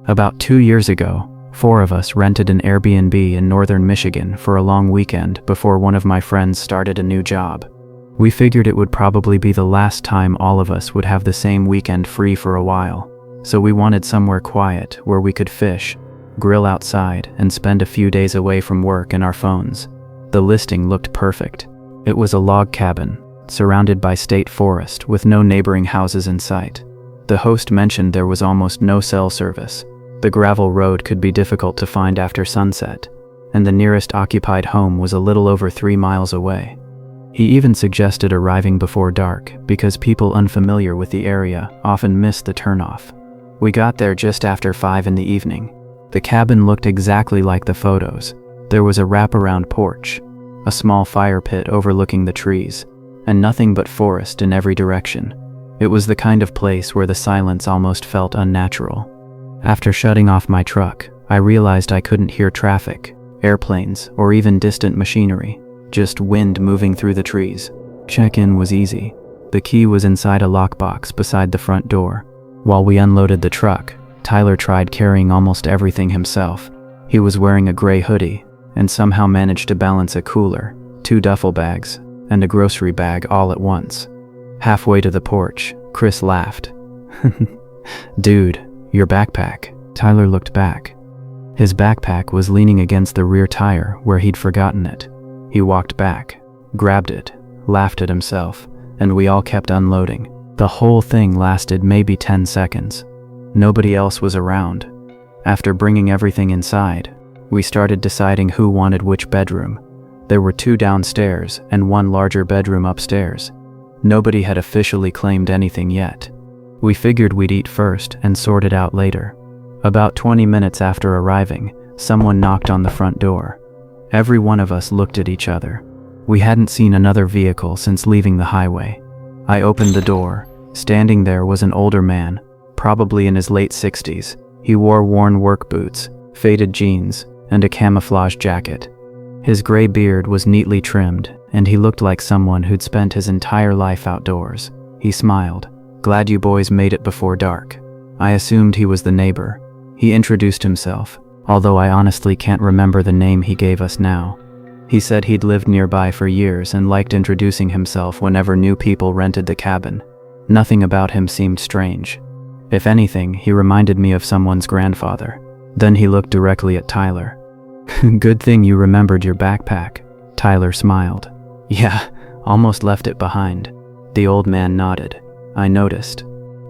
About 2 years ago, 4 of us rented an Airbnb in northern Michigan for a long weekend before one of my friends started a new job. We figured it would probably be the last time all of us would have the same weekend free for a while, so we wanted somewhere quiet where we could fish, grill outside, and spend a few days away from work and our phones. The listing looked perfect. It was a log cabin, surrounded by state forest with no neighboring houses in sight. The host mentioned there was almost no cell service. The gravel road could be difficult to find after sunset, and the nearest occupied home was a little over 3 miles away. He even suggested arriving before dark because people unfamiliar with the area often missed the turnoff. We got there just after 5 in the evening. The cabin looked exactly like the photos. There was a wraparound porch, a small fire pit overlooking the trees, and nothing but forest in every direction. It was the kind of place where the silence almost felt unnatural. After shutting off my truck, I realized I couldn't hear traffic, airplanes, or even distant machinery, just wind moving through the trees. Check-in was easy. The key was inside a lockbox beside the front door. While we unloaded the truck, Tyler tried carrying almost everything himself. He was wearing a gray hoodie and somehow managed to balance a cooler, 2 duffel bags, and a grocery bag all at once. Halfway to the porch, Chris laughed. "Dude, your backpack." Tyler looked back. His backpack was leaning against the rear tire where he'd forgotten it. He walked back, grabbed it, laughed at himself, and we all kept unloading. The whole thing lasted maybe 10 seconds. Nobody else was around. After bringing everything inside, we started deciding who wanted which bedroom. There were 2 downstairs and 1 larger bedroom upstairs. Nobody had officially claimed anything yet. We figured we'd eat first and sort it out later. About 20 minutes after arriving, someone knocked on the front door. Every one of us looked at each other. We hadn't seen another vehicle since leaving the highway. I opened the door. Standing there was an older man, probably in his late 60s. He wore worn work boots, faded jeans, and a camouflage jacket. His gray beard was neatly trimmed, and he looked like someone who'd spent his entire life outdoors. He smiled. "Glad you boys made it before dark." I assumed he was the neighbor. He introduced himself, although I honestly can't remember the name he gave us now. He said he'd lived nearby for years and liked introducing himself whenever new people rented the cabin. Nothing about him seemed strange. If anything, he reminded me of someone's grandfather. Then he looked directly at Tyler. "Good thing you remembered your backpack." Tyler smiled. "Yeah, almost left it behind." The old man nodded. I noticed.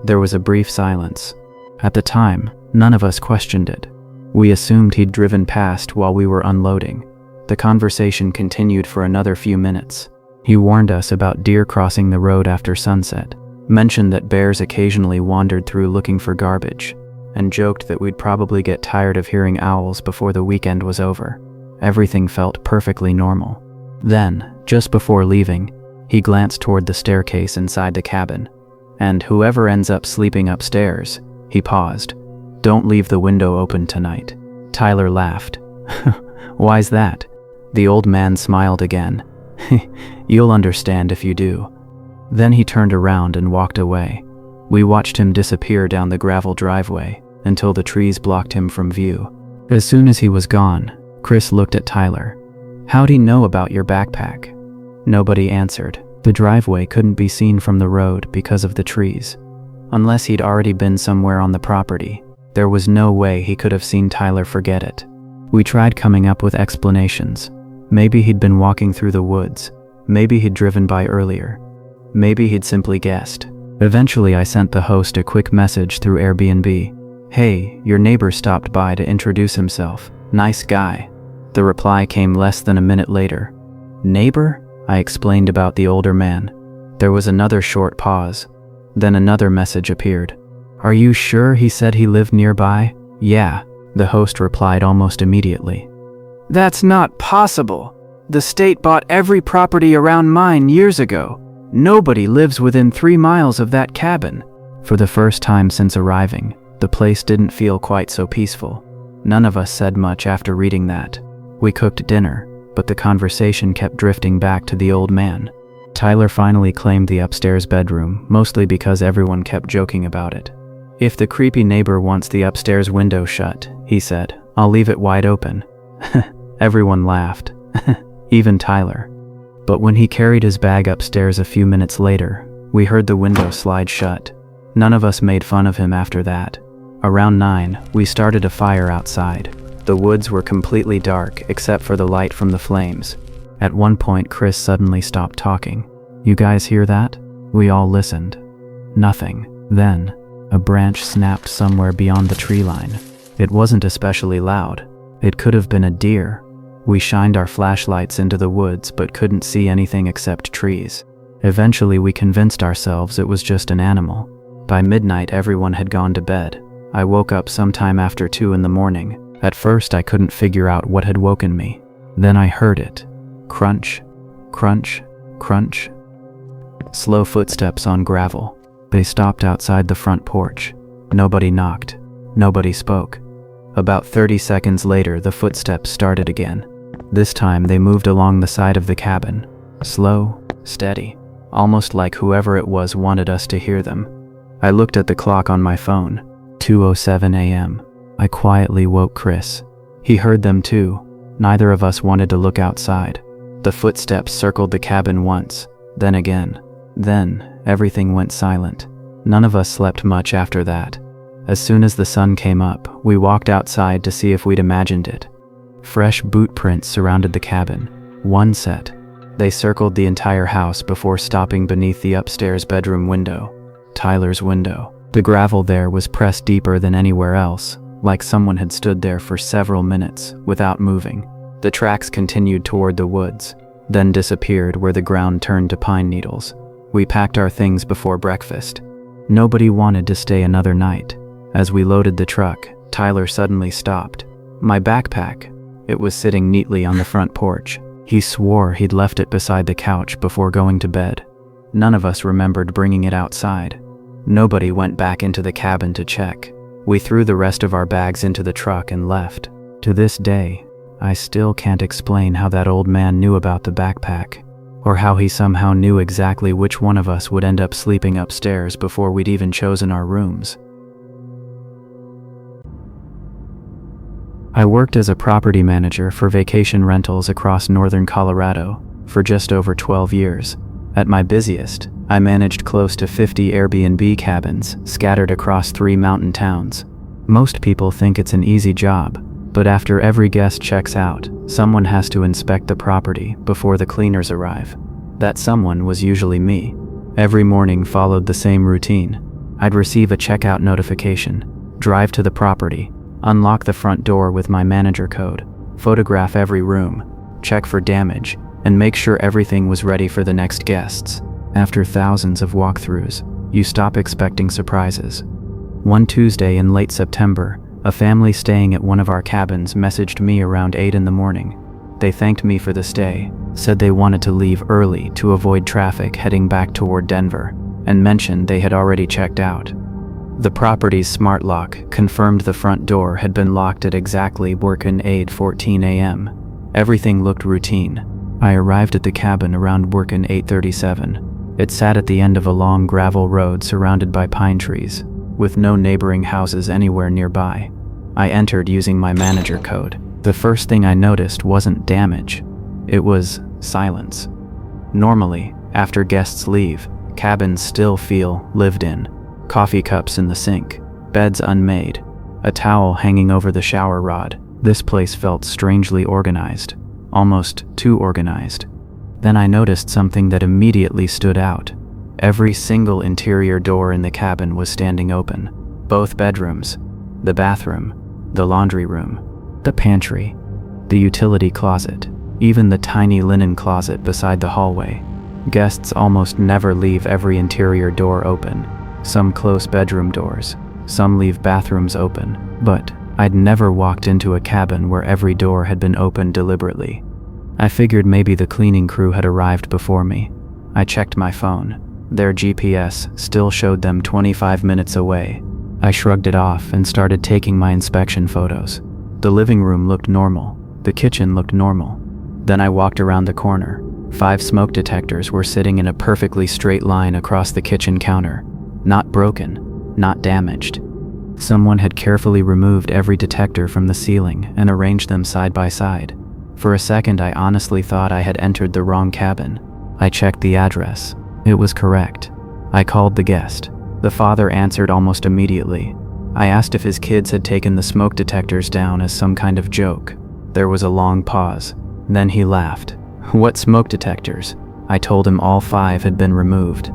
There was a brief silence. At the time, none of us questioned it. We assumed he'd driven past while we were unloading. The conversation continued for another few minutes. He warned us about deer crossing the road after sunset, mentioned that bears occasionally wandered through looking for garbage, and joked that we'd probably get tired of hearing owls before the weekend was over. Everything felt perfectly normal. Then, just before leaving, he glanced toward the staircase inside the cabin. "And whoever ends up sleeping upstairs," he paused, "don't leave the window open tonight." Tyler laughed. "Why's that?" The old man smiled again. "You'll understand if you do." Then he turned around and walked away. We watched him disappear down the gravel driveway until the trees blocked him from view. As soon as he was gone, Chris looked at Tyler. "How'd he know about your backpack?" Nobody answered. The driveway couldn't be seen from the road because of the trees. Unless he'd already been somewhere on the property, there was no way he could have seen Tyler forget it. We tried coming up with explanations. Maybe he'd been walking through the woods. Maybe he'd driven by earlier. Maybe he'd simply guessed. Eventually, I sent the host a quick message through Airbnb. "Hey, your neighbor stopped by to introduce himself. Nice guy." The reply came less than a minute later. "Neighbor?" I explained about the older man. There was another short pause. Then another message appeared. "Are you sure he said he lived nearby?" "Yeah," the host replied almost immediately. "That's not possible. The state bought every property around mine years ago. Nobody lives within 3 miles of that cabin." For the first time since arriving, the place didn't feel quite so peaceful. None of us said much after reading that. We cooked dinner, but the conversation kept drifting back to the old man. Tyler finally claimed the upstairs bedroom, mostly because everyone kept joking about it. "If the creepy neighbor wants the upstairs window shut," he said, "I'll leave it wide open." Everyone laughed, even Tyler. But when he carried his bag upstairs a few minutes later, we heard the window slide shut. None of us made fun of him after that. Around 9, we started a fire outside. The woods were completely dark except for the light from the flames. At one point, Chris suddenly stopped talking. "You guys hear that?" We all listened. Nothing. Then, a branch snapped somewhere beyond the tree line. It wasn't especially loud. It could have been a deer. We shined our flashlights into the woods but couldn't see anything except trees. Eventually, we convinced ourselves it was just an animal. By midnight, everyone had gone to bed. I woke up sometime after 2 in the morning. At first, I couldn't figure out what had woken me. Then I heard it. Crunch, crunch, crunch. Slow footsteps on gravel. They stopped outside the front porch. Nobody knocked. Nobody spoke. About 30 seconds later, the footsteps started again. This time, they moved along the side of the cabin. Slow, steady, almost like whoever it was wanted us to hear them. I looked at the clock on my phone. 2:07 a.m. I quietly woke Chris. He heard them too. Neither of us wanted to look outside. The footsteps circled the cabin once, then again. Then, everything went silent. None of us slept much after that. As soon as the sun came up, we walked outside to see if we'd imagined it. Fresh boot prints surrounded the cabin. One set. They circled the entire house before stopping beneath the upstairs bedroom window. Tyler's window. The gravel there was pressed deeper than anywhere else, like someone had stood there for several minutes without moving. The tracks continued toward the woods, then disappeared where the ground turned to pine needles. We packed our things before breakfast. Nobody wanted to stay another night. As we loaded the truck, Tyler suddenly stopped. My backpack. It was sitting neatly on the front porch. He swore he'd left it beside the couch before going to bed. None of us remembered bringing it outside. Nobody went back into the cabin to check. We threw the rest of our bags into the truck and left. To this day, I still can't explain how that old man knew about the backpack, or how he somehow knew exactly which one of us would end up sleeping upstairs before we'd even chosen our rooms. I worked as a property manager for vacation rentals across northern Colorado for just over 12 years. At my busiest, I managed close to 50 Airbnb cabins scattered across 3 mountain towns. Most people think it's an easy job, but after every guest checks out, someone has to inspect the property before the cleaners arrive. That someone was usually me. Every morning followed the same routine. I'd receive a checkout notification, drive to the property, unlock the front door with my manager code, photograph every room, check for damage, and make sure everything was ready for the next guests. After thousands of walkthroughs, you stop expecting surprises. One Tuesday in late September, a family staying at one of our cabins messaged me around 8 in the morning. They thanked me for the stay, said they wanted to leave early to avoid traffic heading back toward Denver, and mentioned they had already checked out. The property's smart lock confirmed the front door had been locked at exactly 8:14 a.m. Everything looked routine. I arrived at the cabin around 8:37. It sat at the end of a long gravel road surrounded by pine trees, with no neighboring houses anywhere nearby. I entered using my manager code. The first thing I noticed wasn't damage. It was silence. Normally, after guests leave, cabins still feel lived in. Coffee cups in the sink, beds unmade, a towel hanging over the shower rod. This place felt strangely organized, almost too organized. Then I noticed something that immediately stood out. Every single interior door in the cabin was standing open. Both bedrooms, the bathroom, the laundry room, the pantry, the utility closet, even the tiny linen closet beside the hallway. Guests almost never leave every interior door open. Some close bedroom doors, some leave bathrooms open, but I'd never walked into a cabin where every door had been opened deliberately. I figured maybe the cleaning crew had arrived before me. I checked my phone. Their GPS still showed them 25 minutes away. I shrugged it off and started taking my inspection photos. The living room looked normal. The kitchen looked normal. Then I walked around the corner. 5 smoke detectors were sitting in a perfectly straight line across the kitchen counter. Not broken, not damaged, Someone had carefully removed every detector from the ceiling and arranged them side by side. For a second, I honestly thought I had entered the wrong cabin. I checked the address. It was correct. I called the guest. The father answered almost immediately. I asked if his kids had taken the smoke detectors down as some kind of joke. There was a long pause. Then he laughed. "What smoke detectors?" I told him all 5 had been removed.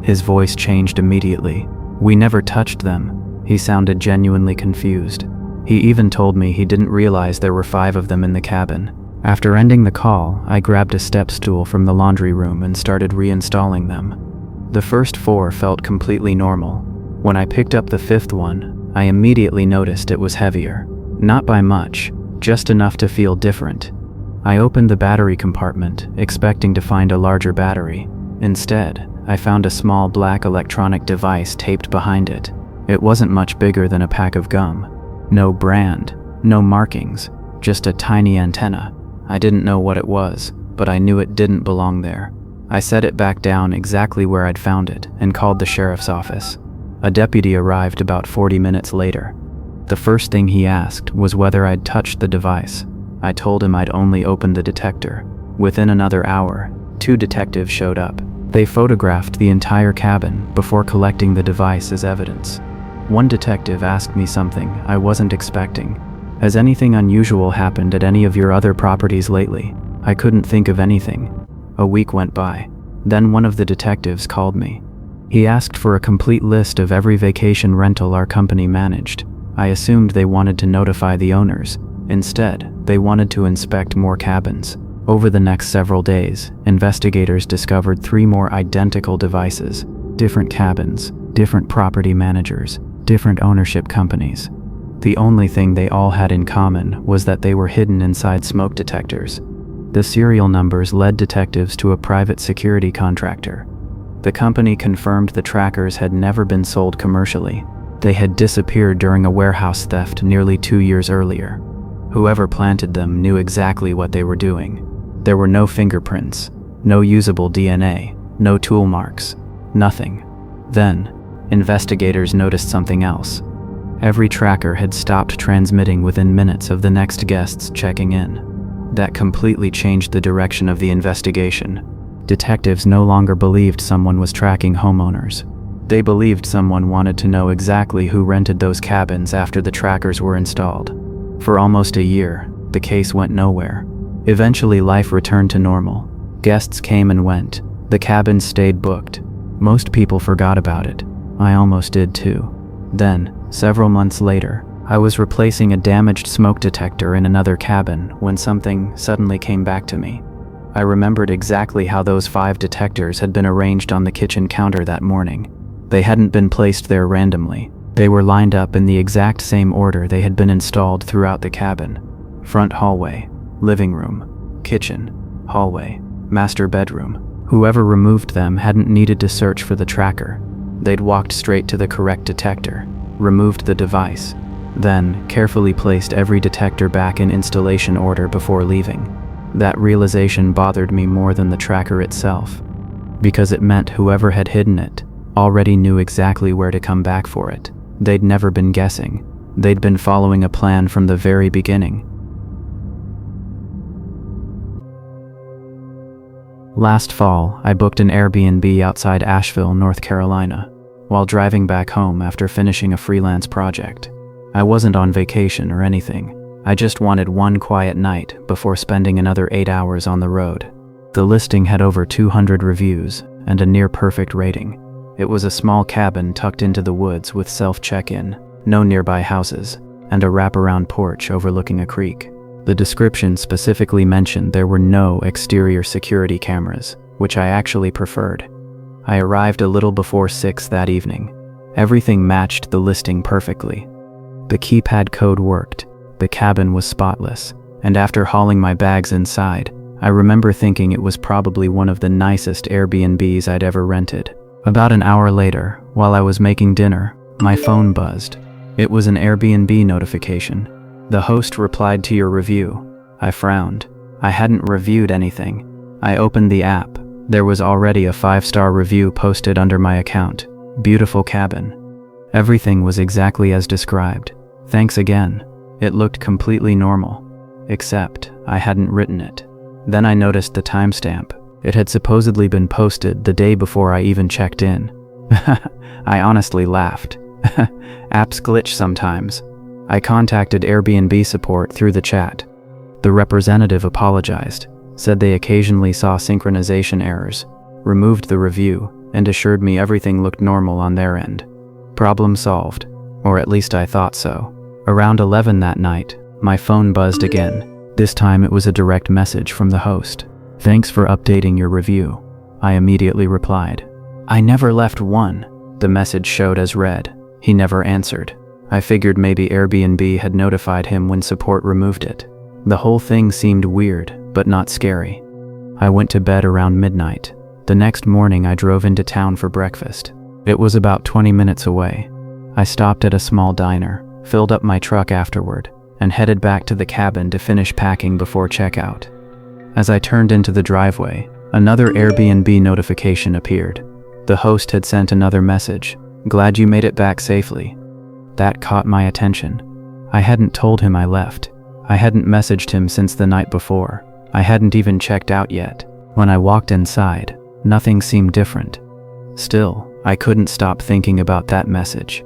His voice changed immediately. "We never touched them." He sounded genuinely confused. He even told me he didn't realize there were 5 of them in the cabin. After ending the call, I grabbed a step stool from the laundry room and started reinstalling them. The first 4 felt completely normal. When I picked up the 5th one, I immediately noticed it was heavier. Not by much, just enough to feel different. I opened the battery compartment, expecting to find a larger battery. Instead, I found a small black electronic device taped behind it. It wasn't much bigger than a pack of gum. No brand, no markings, just a tiny antenna. I didn't know what it was, but I knew it didn't belong there. I set it back down exactly where I'd found it and called the sheriff's office. A deputy arrived about 40 minutes later. The first thing he asked was whether I'd touched the device. I told him I'd only opened the detector. Within another hour, 2 detectives showed up. They photographed the entire cabin before collecting the device as evidence. One detective asked me something I wasn't expecting. "Has anything unusual happened at any of your other properties lately?" I couldn't think of anything. A week went by. Then one of the detectives called me. He asked for a complete list of every vacation rental our company managed. I assumed they wanted to notify the owners. Instead, they wanted to inspect more cabins. Over the next several days, investigators discovered 3 more identical devices, different cabins, different property managers, different ownership companies. The only thing they all had in common was that they were hidden inside smoke detectors. The serial numbers led detectives to a private security contractor. The company confirmed the trackers had never been sold commercially. They had disappeared during a warehouse theft nearly 2 years earlier. Whoever planted them knew exactly what they were doing. There were no fingerprints, no usable DNA, no tool marks, nothing. Then, investigators noticed something else. Every tracker had stopped transmitting within minutes of the next guests checking in. That completely changed the direction of the investigation. Detectives no longer believed someone was tracking homeowners. They believed someone wanted to know exactly who rented those cabins after the trackers were installed. For almost a year, the case went nowhere. Eventually, life returned to normal. Guests came and went. The cabins stayed booked. Most people forgot about it. I almost did too. Then, several months later, I was replacing a damaged smoke detector in another cabin when something suddenly came back to me. I remembered exactly how those 5 detectors had been arranged on the kitchen counter that morning. They hadn't been placed there randomly. They were lined up in the exact same order they had been installed throughout the cabin. Front hallway, living room, kitchen, hallway, master bedroom. Whoever removed them hadn't needed to search for the tracker. They'd walked straight to the correct detector, removed the device, then carefully placed every detector back in installation order before leaving. That realization bothered me more than the tracker itself, because it meant whoever had hidden it already knew exactly where to come back for it. They'd never been guessing. They'd been following a plan from the very beginning. Last fall, I booked an Airbnb outside Asheville, North Carolina, while driving back home after finishing a freelance project. I wasn't on vacation or anything. I just wanted one quiet night before spending another 8 hours on the road. The listing had over 200 reviews and a near-perfect rating. It was a small cabin tucked into the woods with self-check-in, no nearby houses, and a wraparound porch overlooking a creek. The description specifically mentioned there were no exterior security cameras, which I actually preferred. I arrived a little before 6 that evening. Everything matched the listing perfectly. The keypad code worked, the cabin was spotless, and after hauling my bags inside, I remember thinking it was probably one of the nicest Airbnbs I'd ever rented. About an hour later, while I was making dinner, my phone buzzed. It was an Airbnb notification. The host replied to your review. I frowned. I hadn't reviewed anything. I opened the app. There was already a 5-star review posted under my account. Beautiful cabin. Everything was exactly as described. Thanks again. It looked completely normal. Except I hadn't written it. Then I noticed the timestamp. It had supposedly been posted the day before I even checked in. I honestly laughed. Apps glitch sometimes. I contacted Airbnb support through the chat. The representative apologized, said they occasionally saw synchronization errors, removed the review, and assured me everything looked normal on their end. Problem solved, or at least I thought so. Around 11 that night, my phone buzzed again. This time it was a direct message from the host. "Thanks for updating your review," I immediately replied. "I never left one," the message showed as read. He never answered. I figured maybe Airbnb had notified him when support removed it. The whole thing seemed weird, but not scary. I went to bed around midnight. The next morning I drove into town for breakfast. It was about 20 minutes away. I stopped at a small diner, filled up my truck afterward, and headed back to the cabin to finish packing before checkout. As I turned into the driveway, another Airbnb notification appeared. The host had sent another message, "Glad you made it back safely." That caught my attention. I hadn't told him I left. I hadn't messaged him since the night before. I hadn't even checked out yet. When I walked inside, nothing seemed different. Still, I couldn't stop thinking about that message.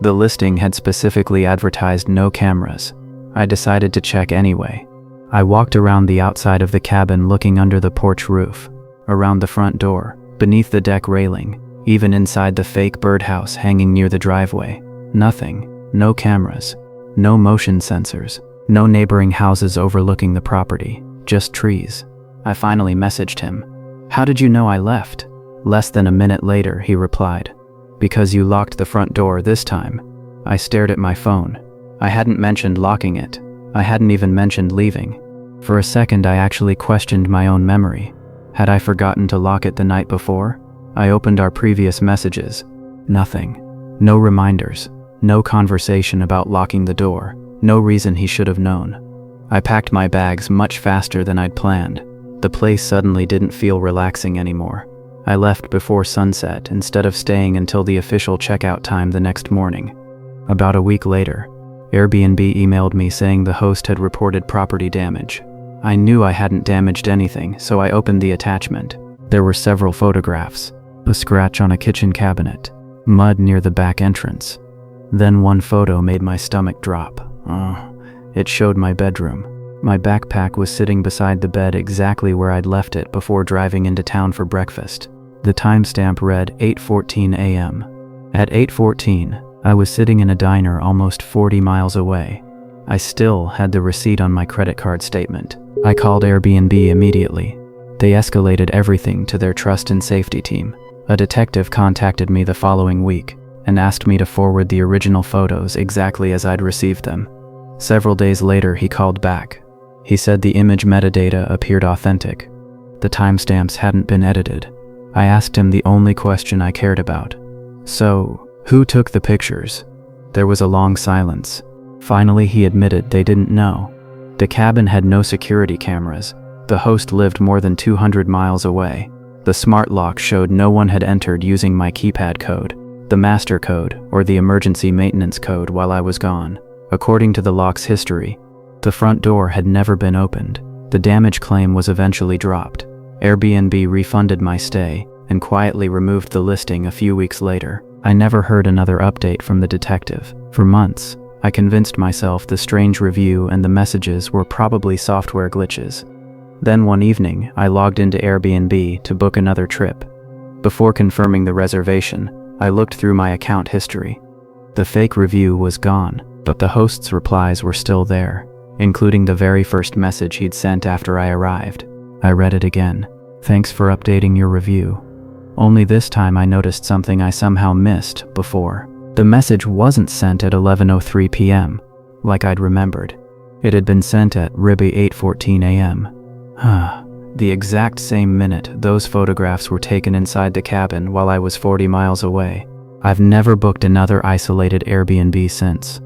The listing had specifically advertised no cameras. I decided to check anyway. I walked around the outside of the cabin looking under the porch roof, around the front door, beneath the deck railing, even inside the fake birdhouse hanging near the driveway. Nothing. No cameras. No motion sensors. No neighboring houses overlooking the property. Just trees. I finally messaged him. "How did you know I left?" Less than a minute later, he replied, "Because you locked the front door this time." I stared at my phone. I hadn't mentioned locking it. I hadn't even mentioned leaving. For a second, I actually questioned my own memory. Had I forgotten to lock it the night before? I opened our previous messages. Nothing. No reminders. No conversation about locking the door. No reason he should have known. I packed my bags much faster than I'd planned. The place suddenly didn't feel relaxing anymore. I left before sunset instead of staying until the official checkout time the next morning. About a week later, Airbnb emailed me saying the host had reported property damage. I knew I hadn't damaged anything, so I opened the attachment. There were several photographs. A scratch on a kitchen cabinet. Mud near the back entrance. Then one photo made my stomach drop. It showed my bedroom. My backpack was sitting beside the bed exactly where I'd left it before driving into town for breakfast. The timestamp read 8:14 a.m. At 8:14, I was sitting in a diner almost 40 miles away. I still had the receipt on my credit card statement. I called Airbnb immediately. They escalated everything to their trust and safety team. A detective contacted me the following week and asked me to forward the original photos exactly as I'd received them. Several days later, he called back. He said the image metadata appeared authentic. The timestamps hadn't been edited. I asked him the only question I cared about. "So, who took the pictures?" There was a long silence. Finally, he admitted they didn't know. The cabin had no security cameras. The host lived more than 200 miles away. The smart lock showed no one had entered using my keypad code, the master code, or the emergency maintenance code while I was gone. According to the lock's history, the front door had never been opened. The damage claim was eventually dropped. Airbnb refunded my stay and quietly removed the listing a few weeks later. I never heard another update from the detective. For months, I convinced myself the strange review and the messages were probably software glitches. Then one evening, I logged into Airbnb to book another trip. Before confirming the reservation, I looked through my account history. The fake review was gone, but the host's replies were still there, including the very first message he'd sent after I arrived. I read it again. "Thanks for updating your review." Only this time I noticed something I somehow missed before. The message wasn't sent at 11:03 p.m., like I'd remembered. It had been sent at 8:14 a.m. The exact same minute those photographs were taken inside the cabin while I was 40 miles away. I've never booked another isolated Airbnb since.